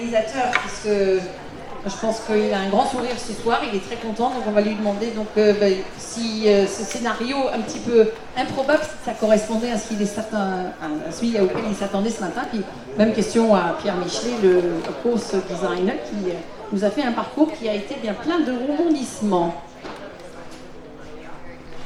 l'organisateur, puisque je pense qu'il a un grand sourire ce soir, il est très content, donc on va lui demander si ce scénario un petit peu improbable, si ça correspondait à ce qu'il est certain, à celui auquel il s'attendait ce matin. Puis même question à Pierre Michelet, le course designer, qui nous a fait un parcours qui a été bien plein de rebondissements.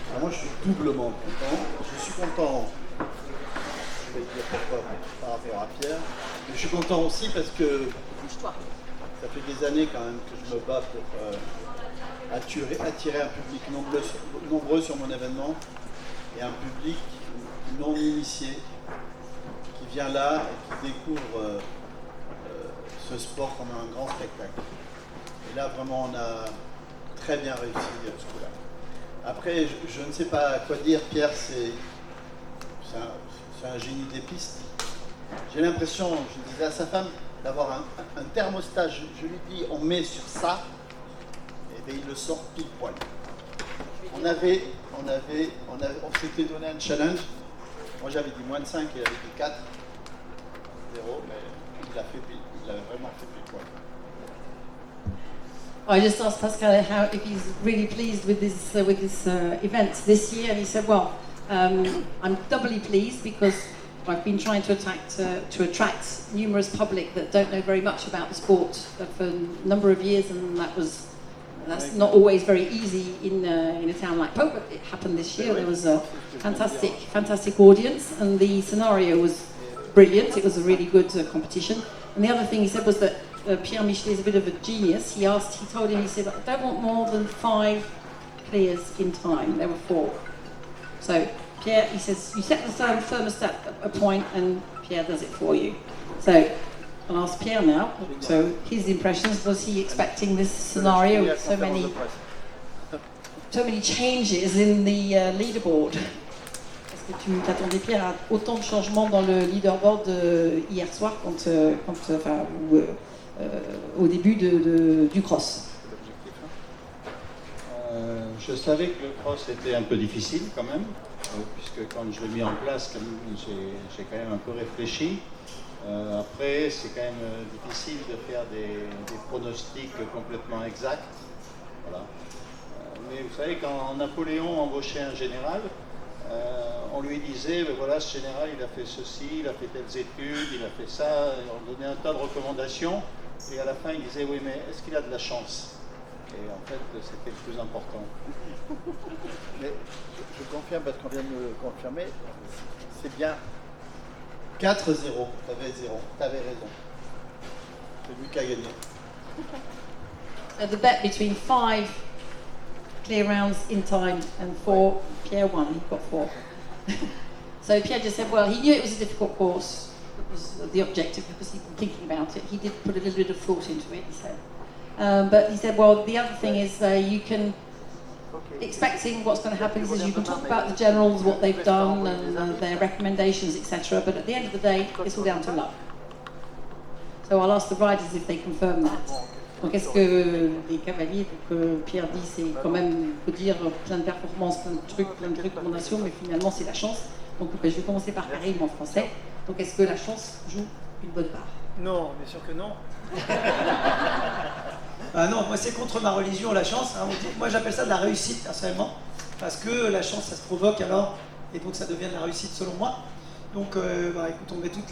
Alors moi je suis doublement content. Je suis content, je vais dire pourquoi par rapport à Pierre, mais je suis content aussi parce que ça fait des années quand même que je me bats pour attirer un public nombreux sur mon événement et un public non initié qui vient là et qui découvre ce sport comme un grand spectacle. Et là vraiment on a très bien réussi ce coup-là. Après je ne sais pas quoi dire, Pierre c'est un génie des pistes. J'ai l'impression, je disais à sa femme, d'avoir un thermostat, je lui dis on met sur ça, et bien il le sort pile poil. On s'était donné un challenge, moi j'avais dit moins de 5, il avait dit 4, 0, mais il a vraiment fait pile poil. I just asked Pascal if he's really pleased with this event this year, and he said, well, I'm doubly pleased because I've been trying to attract numerous public that don't know very much about the sport for a number of years, and that's not always very easy in a town like Pau, but it happened this year. There was a fantastic audience, and the scenario was brilliant. It was a really good competition. And the other thing he said was that Pierre Michelet is a bit of a genius. He told him, he said, I don't want more than 5 clears in time. There were 4. So Pierre, he says, you set the thermostat a point and Pierre does it for you. So I'll ask Pierre now, so his impressions, was he expecting this scenario with so many changes in the leaderboard? Est-ce que tu t'attendais, Pierre, à autant de changements dans le leaderboard hier soir au début du cross? Je savais que le cross était un peu difficile quand même, puisque quand je l'ai mis en place, j'ai quand même un peu réfléchi. Après, c'est quand même difficile de faire des pronostics complètement exacts. Voilà. Mais vous savez, quand Napoléon embauchait un général, on lui disait, ben voilà, ce général, il a fait ceci, il a fait telles études, il a fait ça, on donnait un tas de recommandations, et à la fin, il disait, oui, mais est-ce qu'il a de la chance? Et en fait, c'était le plus important. Mais je confirme, parce qu'on vient de me le confirmer, c'est bien 4-0, t'avais raison. C'est lui qui a gagné. So the bet between 5 clear rounds in time and 4, Pierre won, he got 4. So Pierre just said, well, he knew it was a difficult course. It was the objective, because he'd been thinking about it. He did put a little bit of thought into it, he said. But he said, well, the other thing is you can, expecting what's going to happen is you can talk about the generals, what they've done, and their recommendations, etc. But at the end of the day, it's all down to luck. So I'll ask the riders if they confirm that. Donc est-ce que les cavaliers, donc Pierre dit, c'est quand même, il faut dire, plein de performances, plein de recommandations, mais finalement c'est la chance. Donc je vais commencer par Karim en français. Donc est-ce que la chance joue une bonne part? Non, bien sûr que non. Ah non, moi c'est contre ma religion, la chance. Hein. Moi j'appelle ça de la réussite personnellement, parce que la chance ça se provoque alors, et donc ça devient de la réussite selon moi. Donc écoute, on met toutes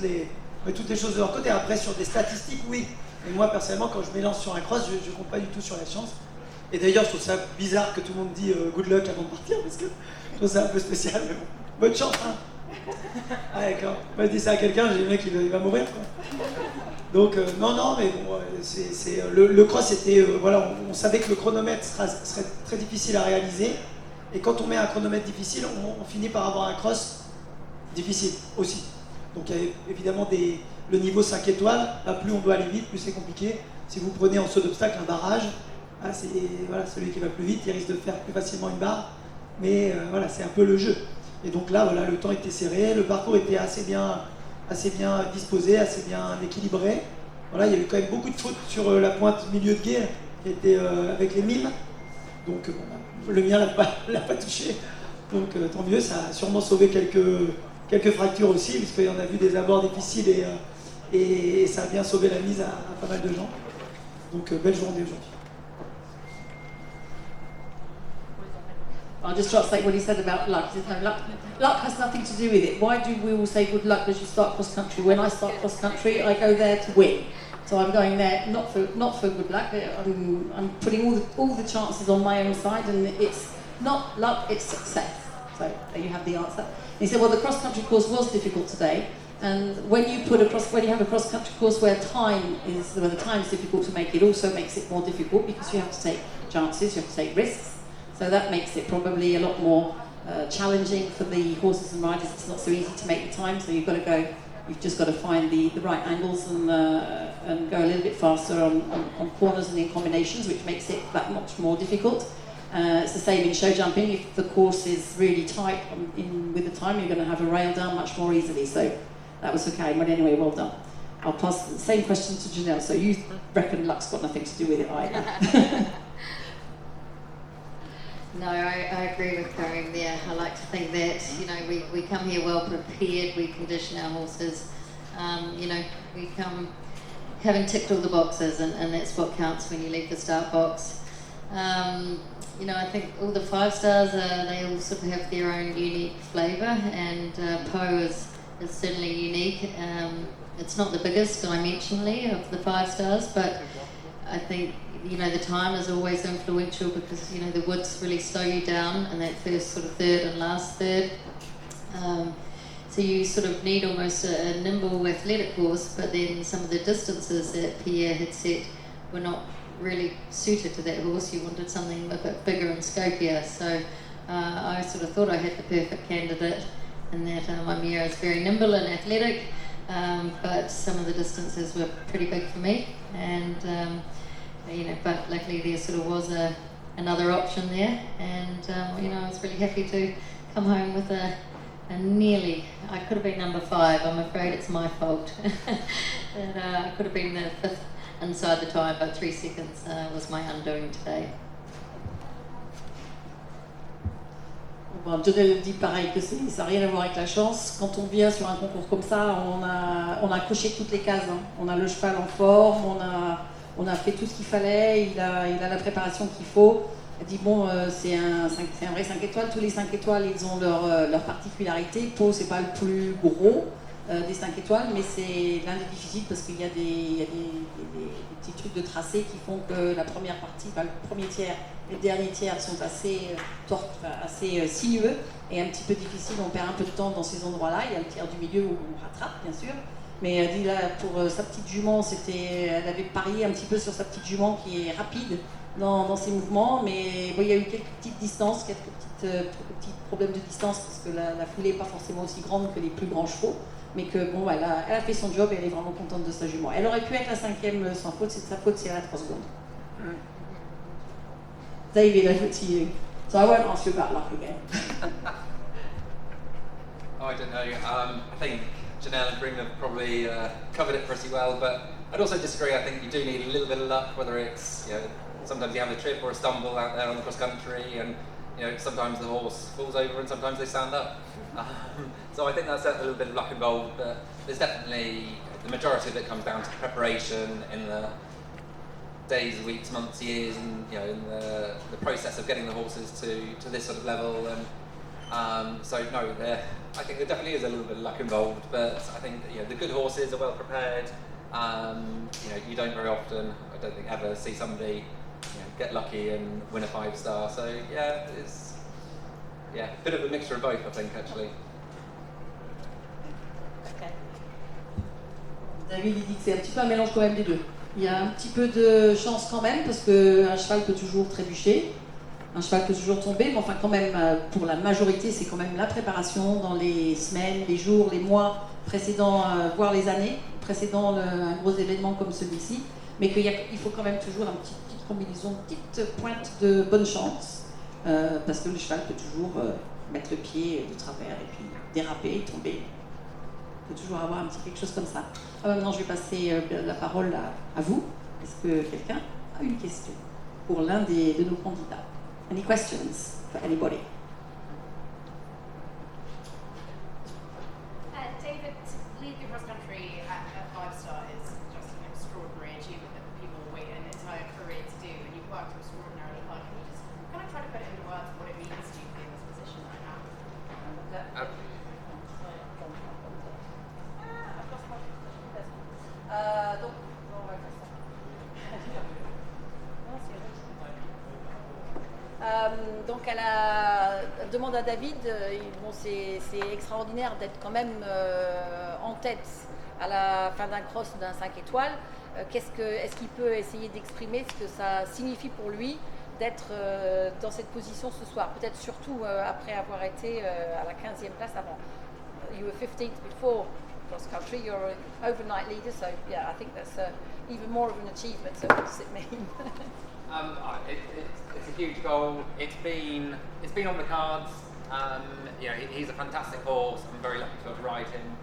les choses de leur côté. Après sur des statistiques, oui. Mais moi personnellement, quand je m'élance sur un cross, je ne compte pas du tout sur la chance. Et d'ailleurs, je trouve ça bizarre que tout le monde dit good luck avant de partir, parce que je trouve ça un peu spécial. Mais bon, bonne chance, hein. Ah d'accord. Moi je dis ça à quelqu'un, j'ai dit le mec il va mourir quoi. Donc non, mais bon, le cross était, voilà, on savait que le chronomètre serait très difficile à réaliser. Et quand on met un chronomètre difficile, on finit par avoir un cross difficile aussi. Donc il y a évidemment le niveau 5 étoiles, là, plus on doit aller vite, plus c'est compliqué. Si vous prenez en saut d'obstacle un barrage, là, c'est voilà, celui qui va plus vite, il risque de faire plus facilement une barre. Mais voilà, c'est un peu le jeu. Et donc là, voilà, le temps était serré, le parcours était assez bien disposé, assez bien équilibré. Voilà, il y a eu quand même beaucoup de fautes sur la pointe milieu de guet, qui était avec les mimes. Donc le mien l'a pas touché. Donc tant mieux, ça a sûrement sauvé quelques fractures aussi, puisqu'on a vu des abords difficiles et ça a bien sauvé la mise à pas mal de gens. Donc belle journée aujourd'hui. I'll just translate what he said about luck. He said, no, luck has nothing to do with it. Why do we all say good luck as you start cross country? When I start cross country, I go there to win. So I'm going there not for good luck. I'm putting all the chances on my own side, and it's not luck, it's success. So there you have the answer. He said, well, the cross country course was difficult today, and when you have a cross country course where the time is difficult to make, it also makes it more difficult because you have to take chances, you have to take risks. So that makes it probably a lot more challenging for the horses and riders. It's not so easy to make the time, so you've just got to find the right angles and go a little bit faster on corners and in combinations, which makes it that much more difficult. It's the same in show jumping. If the course is really tight with the time, you're going to have a rail down much more easily. So that was okay. But anyway, well done. I'll pass the same question to Janelle. So you reckon luck's got nothing to do with it either? No, I agree with Karim there. I like to think that, we come here well prepared, we condition our horses, we come having ticked all the boxes, and that's what counts when you leave the start box. I think all the 5 stars, they all sort of have their own unique flavour, and Pau is certainly unique. It's not the biggest dimensionally of the 5 stars, but I think the time is always influential because the woods really slow you down in that first sort of third and last third. So you sort of need almost a nimble athletic horse, but then some of the distances that Pierre had set were not really suited to that horse. You wanted something a bit bigger and scopier. So I sort of thought I had the perfect candidate in that my mare is very nimble and athletic, but some of the distances were pretty big for me, and but luckily there sort of was another option there, and I was really happy to come home with a nearly, I could have been number 5, I'm afraid it's my fault. And I could have been the 5th inside the time, but 3 seconds was my undoing today. Bon, Janelle dit pareil, que ça n'a rien à voir avec la chance. Quand on vient sur un concours comme ça, on a coché toutes les cases. Hein. On a le cheval en forme, on a fait tout ce qu'il fallait, il a la préparation qu'il faut. Elle dit bon, c'est un vrai 5 étoiles, tous les 5 étoiles ils ont leur particularité. Pau c'est pas le plus gros des 5 étoiles, mais c'est l'un des difficiles parce qu'il y a des petits trucs de tracé qui font que la première partie, le premier tiers et le dernier tiers sont assez sinueux et un petit peu difficiles, on perd un peu de temps dans ces endroits-là. Il y a le tiers du milieu où on rattrape bien sûr. Mais elle dit là, pour sa petite jument, elle avait parié un petit peu sur sa petite jument qui est rapide dans ses mouvements, mais bon, il y a eu quelques petites distances, quelques petits problèmes de distance, parce que la foulée n'est pas forcément aussi grande que les plus grands chevaux, mais que bon, elle a fait son job et elle est vraiment contente de sa jument. Elle aurait pu être la 5e sans faute, c'est de sa faute si elle a 3 secondes. David, I put to you. So I won't ask you about luck again. I don't know. I think Janelle and Karim have probably covered it pretty well, but I'd also disagree. I think you do need a little bit of luck, whether it's, sometimes you have a trip or a stumble out there on the cross country, and sometimes the horse falls over and sometimes they stand up. So I think that's a little bit of luck involved, but there's definitely, the majority of it comes down to preparation in the days, weeks, months, years, and in the process of getting the horses to this sort of level. And so no, I think there definitely is a little bit of luck involved, but I think the good horses are well prepared. You don't very often, I don't think ever, see somebody get lucky and win a 5-star. So it's a bit of a mixture of both, I think, actually. Okay. David il dit que c'est un petit peu un mélange quand même des deux. Il y a un petit peu de chance quand même, parce qu'un cheval peut toujours trébucher. Un cheval peut toujours tomber, mais enfin quand même, pour la majorité, c'est quand même la préparation dans les semaines, les jours, les mois précédents, voire les années précédant un gros événement comme celui-ci, mais qu'il faut quand même toujours une petite combinaison, une petite pointe de bonne chance, parce que le cheval peut toujours mettre le pied de travers et puis déraper, tomber. Il peut toujours avoir un petit quelque chose comme ça. Maintenant, je vais passer la parole à vous. Est-ce que quelqu'un a une question pour l'un de nos candidats? Any questions for anybody? David, to lead the cross country at 5 stars, Donc elle demande à David, bon, c'est extraordinaire d'être quand même en tête à la fin d'un cross d'un 5 étoiles. Est-ce qu'il peut essayer d'exprimer ce que ça signifie pour lui d'être dans cette position ce soir? Peut-être surtout après avoir été à la 15e place avant. You were 15th before cross country, you're an overnight leader, so yeah, I think that's even more of an achievement. So what does it mean? It's a huge goal. It's been on the cards. He's a fantastic horse. I'm very lucky to ride him.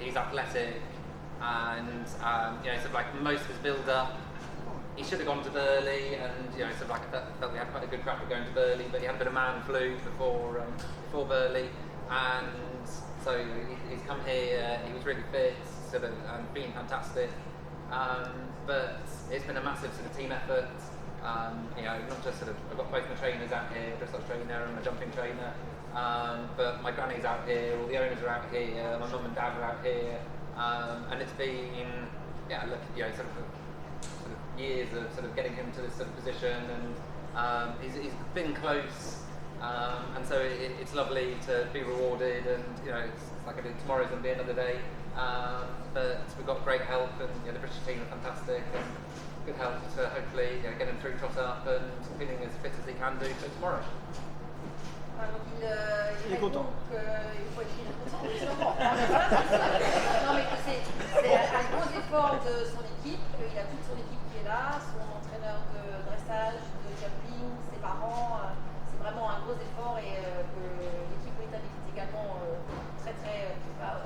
He's athletic, and sort of like most of his build-up, he should have gone to Burley, and sort of like I felt we had quite a good crack at going to Burley, but he had a bit of man flu before Burley, and so he's come here. He was really fit, sort of, and been fantastic. But it's been a massive sort of team effort. Not just sort of, I've got both my trainers out here, dressage trainer and my jumping trainer, but my granny's out here, all the owners are out here, my mum and dad are out here, and it's been, sort of years of sort of getting him to this sort of position, and he's been close, and so it's lovely to be rewarded, and it's like I did, tomorrow's going to be another day. But we've got great help, and the British team are fantastic, and good help to hopefully get him through Trot Up and feeling as fit as he can do for tomorrow. Donc il est content. Il faut être content, évidemment. Non, mais c'est un gros effort de son équipe. Il a toute son équipe qui est là, son entraîneur de dressage, de jumping, ses parents. C'est vraiment un gros effort, et l'équipe britannique est également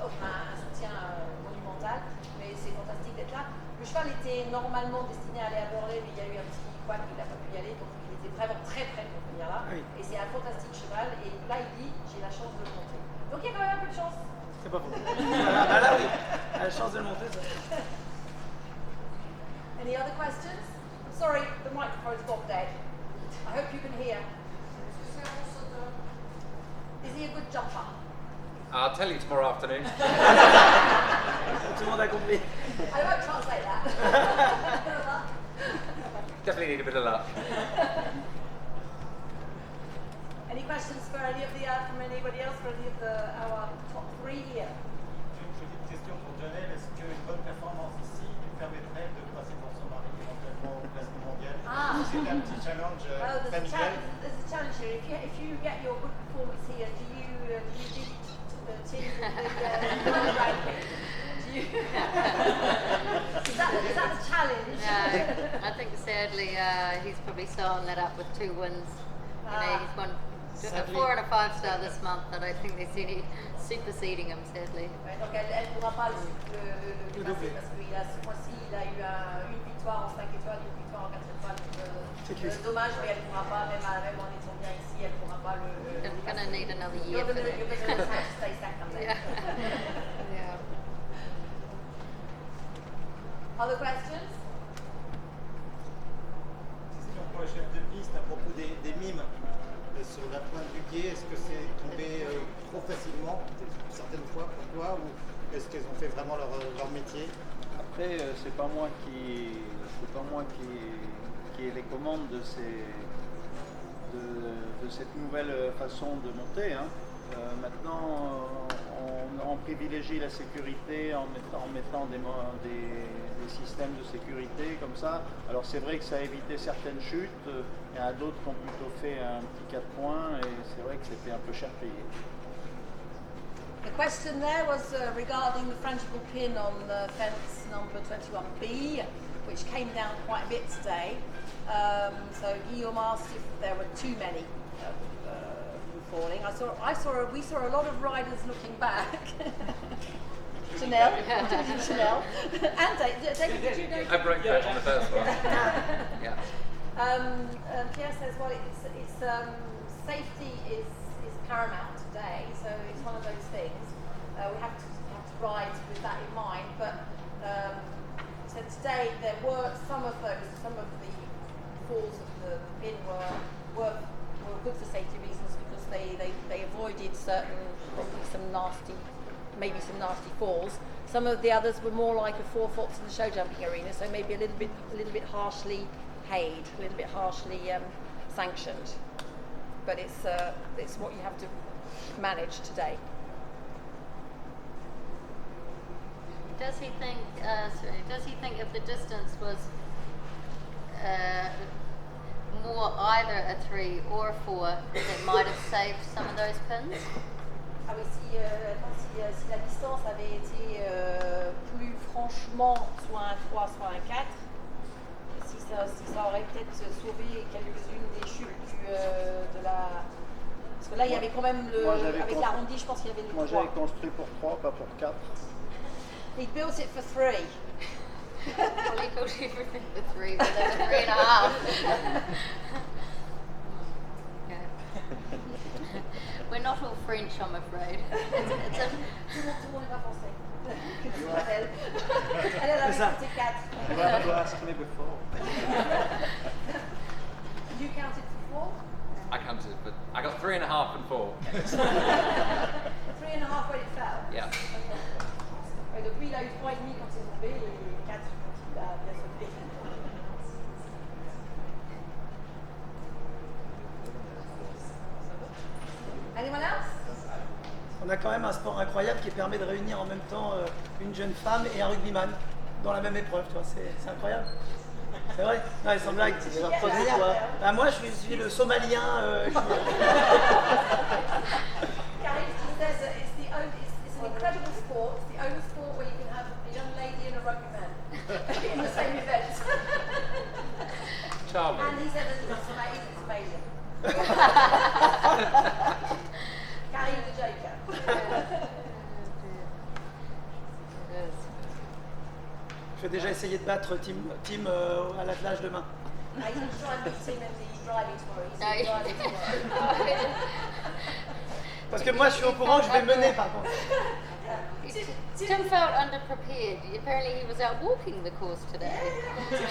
offre un soutien monumental. Mais c'est fantastique d'être là. Le cheval était normalement destiné à aller à Burley, mais il y a eu un petit couac, il n'a pas pu y aller, donc il était vraiment très près pour venir là. Oui. Et c'est un fantastique cheval, et là il dit j'ai la chance de le monter. Donc il y a quand même un peu de chance. C'est pas faux. Là oui, la chance de le monter, ça. Any other questions? Sorry, the microphone's gone dead. I hope you can hear. Is he a good jumper? I'll tell you tomorrow afternoon. Tout le monde a compris. I won't translate that. Definitely need a bit of luck. Any questions for any of from anybody else, for any of our top three here? J'ai une petite question pour Janelle. Est-ce qu'une bonne performance ici lui permettrait de passer pour son mari éventuellement au classement mondial? C'est un petit challenge familial. There's a challenge here. If you get your good performance here, do you beat the team with the world ranking? Is that the challenge? No, I think sadly he's probably starting that up with 2 wins. He's won a 4 and a 5-star this month. I don't think there's any superseding him, sadly. Ouais, donc elle ne pourra pas le classer, parce que ce mois-ci il a eu une victoire en 5 étoiles, une victoire en 4 étoiles. Dommage, mais elle ne pourra pas, même en étant bien ici, elle ne pourra pas le. It's going to need another year You're for going that. to have to stay second then. Yeah. Other questions? Question pour le chef de piste à propos des mimes sur la pointe du pied. Est-ce que c'est tombé trop facilement certaines fois pour toi, ou est-ce qu'elles ont fait vraiment leur métier? Après, c'est pas moi qui ai les commandes de cette nouvelle façon de monter, hein. Maintenant, on privilégie la sécurité en mettant des systèmes de sécurité comme ça. Alors c'est vrai que ça a évité certaines chutes. Il y en a d'autres qui ont plutôt fait un petit 4 points, et c'est vrai que c'était un peu cher payé. The question there was regarding the frangible pin on the fence number 21B, which came down quite a bit today. So Guillaume asked if there were too many falling. We saw a lot of riders looking back. Chanel, Chanel, and David, did you know? I broke that on the first one. Yeah. Pierre says, well, it's safety is paramount today, so it's one of those things. We have to ride with that in mind. But so today there were some of the falls of the pin were good for safety reasons, because they avoided maybe some nasty falls. Some of the others were more like a 4 faults in the show jumping arena, so maybe a little bit harshly paid, a little bit harshly sanctioned, but it's what you have to manage today. Does he think if the distance was more either a 3 or a 4, it might have saved some of those pins? Ah oui, si la distance avait été plus franchement soit un 3, soit un 4, si ça aurait peut-être sauvé quelques-unes des chutes de la... Parce que là, il y avait quand même avec l'arrondi, je pense qu'il y avait le 3. Moi, j'avais construit pour 3, pas pour 4. He built it for 3. Well, he built it for 3, but then a 3.5. Yeah. We're not all French, I'm afraid. Tout le monde n'est pas français. Elle avait compté 4. You have to ask me before. You counted for 4? I counted, but I got 3.5 and 4. 3.5 when it fell. Yeah. Et depuis, il a eu 3,5 quand c'est tombé et 4 quand il a bien sauté. Anyone else? On a quand même un sport incroyable qui permet de réunir en même temps une jeune femme et un rugbyman dans la même épreuve, tu vois, c'est incroyable. C'est vrai? Non, sans blague, c'est leur preuve de toi. Bah, moi, je suis le Somalien. Gary says that it's an incredible sport. It's the only sport where you can have a young lady and a rugbyman in the same event. Charming. And he said that it's amazing. Gary the Joker. Je vais déjà essayer de battre Tim à l'attelage demain. He's trying to beat him in the driving tomorrow. He's No, driving tomorrow. Parce que moi, je suis au courant que je vais mener, par contre. Tim felt underprepared. Apparently, he was out walking the course today. Tim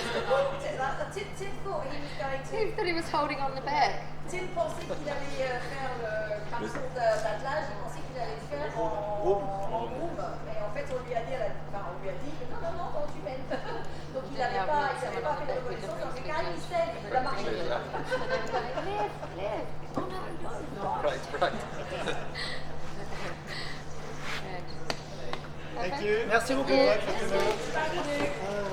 thought he was going to. He thought he was holding on the back. Tim pensait qu'il allait faire le parcours d'attelage, il pensait qu'il allait le faire en groom. Et en fait, on lui a dit que non, quand tu mènes. Donc il n'avait pas fait de reconnaissance. Donc c'est Karim Hissel, il a marché. So they were going, left. Oh no. Right, right. Thank you. Merci beaucoup. Yeah. Thank you.